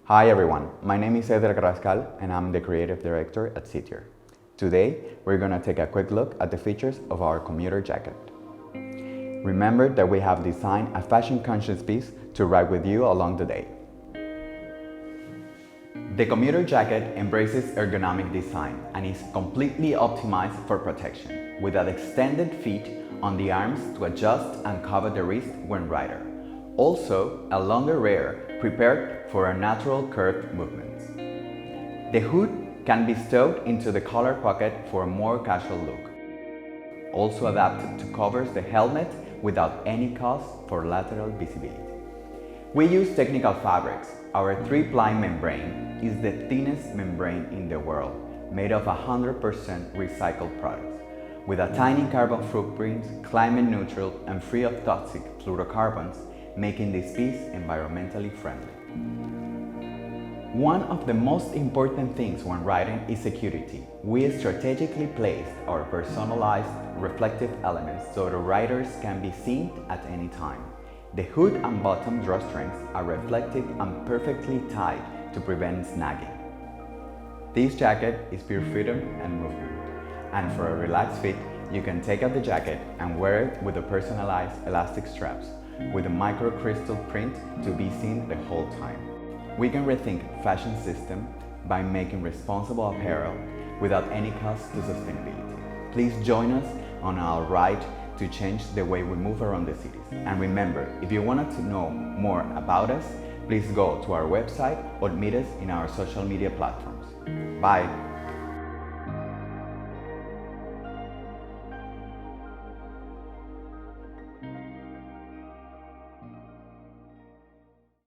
Hi everyone, my name is CITYER and I'm the Creative Director at CITYER. Today, we're going to take a quick look at the features of our Commuter Jacket. Remember that we have designed a fashion-conscious piece to ride with you along the day. The Commuter Jacket embraces ergonomic design and is completely optimized for protection, with an extended fit on the arms to adjust and cover the wrist when riding. Also, a longer rear prepared for a natural curved movements. The hood can be stowed into the collar pocket for a more casual look. Also adapted to cover the helmet without any cost for lateral visibility. We use technical fabrics. Our 3-ply membrane is the thinnest membrane in the world, made of 100% recycled products, with a tiny carbon footprint, climate neutral and free of toxic fluorocarbons, making this piece environmentally friendly. One of the most important things when riding is security. We strategically placed our personalized reflective elements so the riders can be seen at any time. The hood and bottom drawstrings are reflective and perfectly tied to prevent snagging. This jacket is pure freedom and movement. And for a relaxed fit, you can take out the jacket and wear it with the personalized elastic straps, with a micro-crystal print to be seen the whole time. We can rethink fashion system by making responsible apparel without any cost to sustainability. Please join us on our ride to change the way we move around the cities. And remember, if you wanted to know more about us, please go to our website or meet us in our social media platforms. Bye!